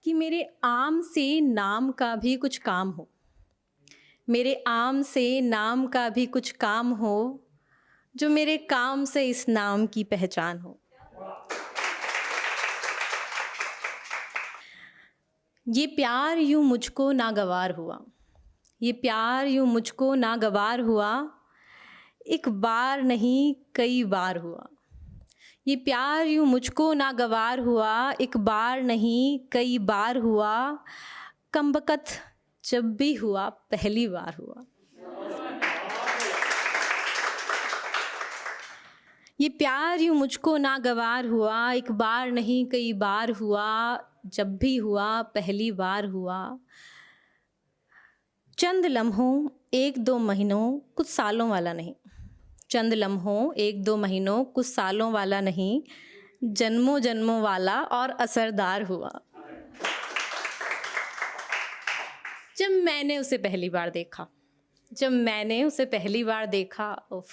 कि मेरे आम से नाम का भी कुछ काम हो, मेरे आम से नाम का भी कुछ काम हो, जो मेरे काम से इस नाम की पहचान हो। ये प्यार यूं मुझको नागवार हुआ, ये प्यार यूं मुझको नागवार हुआ, एक बार नहीं कई बार हुआ। ये प्यार यूं मुझको नागवार हुआ, एक बार नहीं कई बार हुआ, कमबख्त जब भी हुआ पहली बार हुआ। ये प्यार यूं मुझको नागवार हुआ, एक बार नहीं कई बार हुआ, जब भी हुआ पहली बार हुआ। चंद लम्हों एक दो महीनों कुछ सालों वाला नहीं, चंद लम्हों एक दो महीनों कुछ सालों वाला नहीं, जन्मों जन्मों वाला और असरदार हुआ। जब मैंने उसे पहली बार देखा, जब मैंने उसे पहली बार देखा, उफ,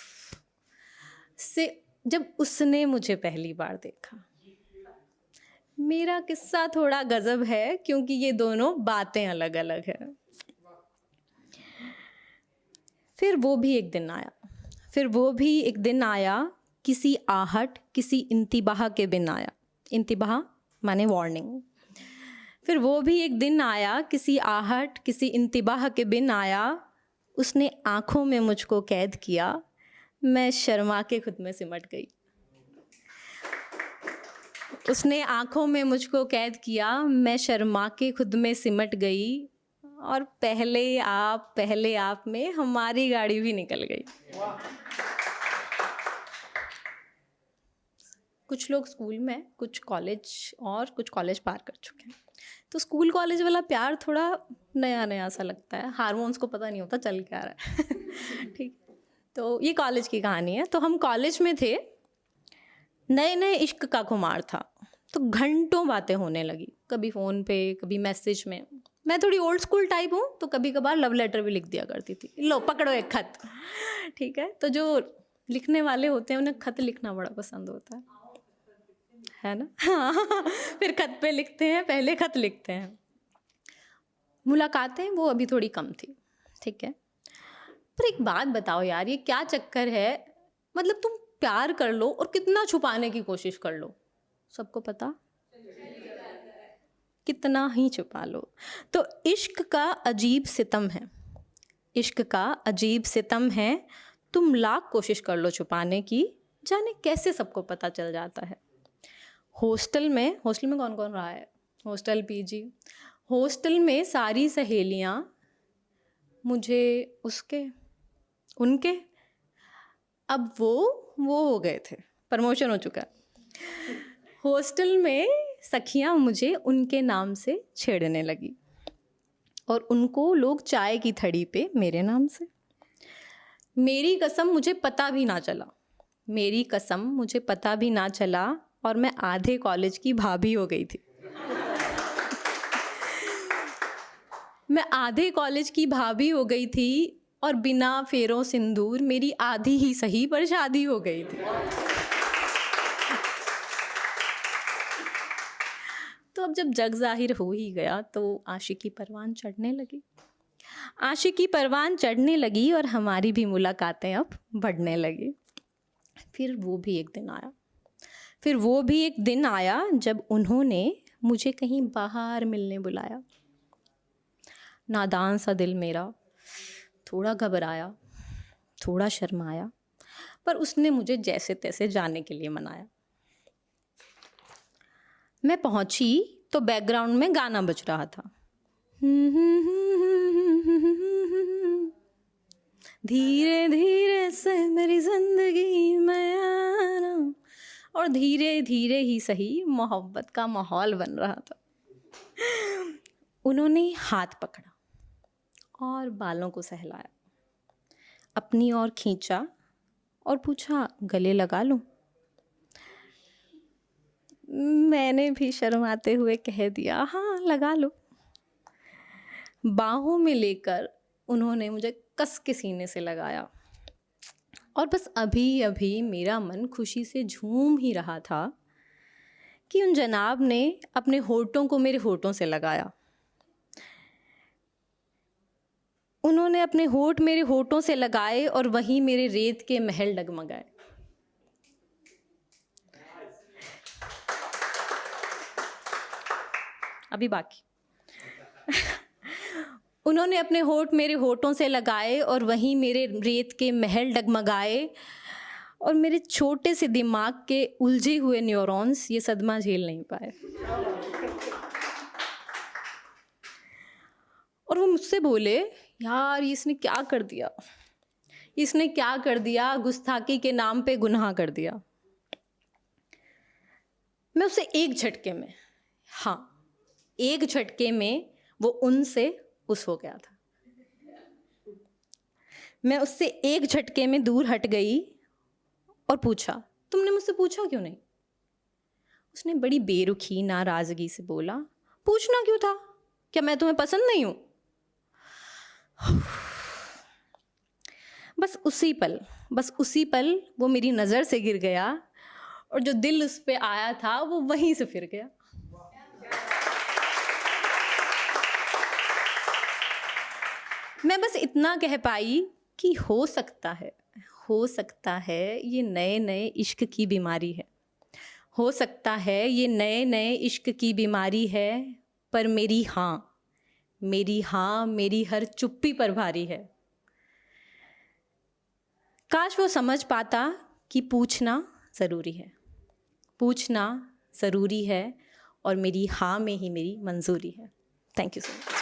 जब उसने मुझे पहली बार देखा। मेरा किस्सा थोड़ा गजब है क्योंकि ये दोनों बातें अलग अलग हैं। फिर वो भी एक दिन आया, फिर वो भी एक दिन आया, किसी आहट किसी इंतिबाह के बिन आया। इंतिबाह माने वार्निंग। फिर वो भी एक दिन आया, किसी आहट किसी इंतिबाह के बिन आया। उसने आँखों में मुझको कैद किया, मैं शर्मा के खुद में सिमट गई। उसने आँखों में मुझको कैद किया, मैं शर्मा के खुद में सिमट गई, और पहले आप में हमारी गाड़ी भी निकल गई। कुछ लोग स्कूल में, कुछ कॉलेज, और कुछ कॉलेज पार कर चुके हैं। तो स्कूल कॉलेज वाला प्यार थोड़ा नया नया सा लगता है, हार्मोन्स को पता नहीं होता चल क्या रहा है। ठीक, तो ये कॉलेज की कहानी है। तो हम कॉलेज में थे, नए नए इश्क का खुमार था, तो घंटों बातें होने लगी, कभी फ़ोन पे कभी मैसेज में। मैं थोड़ी ओल्ड स्कूल टाइप हूँ, तो कभी कभार लव लेटर भी लिख दिया करती थी, लो पकड़ो एक खत। ठीक है, तो जो लिखने वाले होते हैं उन्हें खत लिखना बड़ा पसंद होता है ना। हाँ, फिर खत पे लिखते हैं, पहले खत लिखते हैं। मुलाकातें वो अभी थोड़ी कम थी, ठीक है। पर एक बात बताओ यार, ये क्या चक्कर है, मतलब तुम प्यार कर लो और कितना छुपाने की कोशिश कर लो, सबको पता, कितना ही छुपा लो। तो इश्क का अजीब सितम है, इश्क का अजीब सितम है, तुम लाख कोशिश कर लो छुपाने की, जाने कैसे सबको पता चल जाता है। हॉस्टल में कौन कौन रहा है, हॉस्टल पीजी, हॉस्टल में सारी सहेलियाँ मुझे उसके उनके, अब वो हो गए थे, प्रमोशन हो चुका है। हॉस्टल में सखियाँ मुझे उनके नाम से छेड़ने लगी, और उनको लोग चाय की थड़ी पे मेरे नाम से। मेरी कसम मुझे पता भी ना चला, मेरी कसम मुझे पता भी ना चला, और मैं आधे कॉलेज की भाभी हो गई थी। मैं आधे कॉलेज की भाभी हो गई थी, और बिना फेरों सिंदूर मेरी आधी ही सही पर शादी हो गई थी। तो अब जब जग जाहिर हो ही गया, तो आशिकी परवान चढ़ने लगी, आशिकी परवान चढ़ने लगी, और हमारी भी मुलाकातें अब बढ़ने लगी। फिर वो भी एक दिन आया, फिर वो भी एक दिन आया, जब उन्होंने मुझे कहीं बाहर मिलने बुलाया। नादान सा दिल मेरा थोड़ा घबराया, थोड़ा शर्माया, पर उसने मुझे जैसे तैसे जाने के लिए मनाया। मैं पहुंची तो बैकग्राउंड में गाना बज रहा था, धीरे धीरे से मेरी जिंदगी में आना, और धीरे धीरे ही सही मोहब्बत का माहौल बन रहा था। उन्होंने हाथ पकड़ा और बालों को सहलाया, अपनी ओर खींचा और पूछा, गले लगा लूं? मैंने भी शर्माते हुए कह दिया, हाँ लगा लो। बाहों में लेकर उन्होंने मुझे कस के सीने से लगाया, और बस अभी अभी मेरा मन खुशी से झूम ही रहा था कि उन जनाब ने अपने होठों को मेरे होठों से लगाया। उन्होंने अपने होठ मेरे होठों से लगाए और वहीं मेरे रेत के महल डगमगाए। अभी बाकी। उन्होंने अपने होठ मेरे होठों से लगाए और वहीं मेरे रेत के महल डगमगाए, और मेरे छोटे से दिमाग के उलझे हुए न्यूरॉन्स ये सदमा झेल नहीं पाए। और वो मुझसे बोले, यार इसने क्या कर दिया, इसने क्या कर दिया, गुस्ताखी के नाम पे गुनाह कर दिया। मैं उससे एक झटके में, हाँ एक झटके में वो उनसे उस हो गया था। मैं उससे एक झटके में दूर हट गई और पूछा, तुमने मुझसे पूछा क्यों नहीं? उसने बड़ी बेरुखी नाराजगी से बोला, पूछना क्यों था, क्या मैं तुम्हें पसंद नहीं हूं? बस उसी पल वो मेरी नज़र से गिर गया, और जो दिल उस पे आया था वो वहीं से फिर गया। मैं बस इतना कह पाई कि हो सकता है ये नए नए इश्क की बीमारी है, हो सकता है ये नए नए इश्क की बीमारी है, पर मेरी हाँ मेरी हर चुप्पी पर भारी है। काश वो समझ पाता कि पूछना ज़रूरी है, और मेरी हाँ में ही मेरी मंजूरी है। Thank you so much.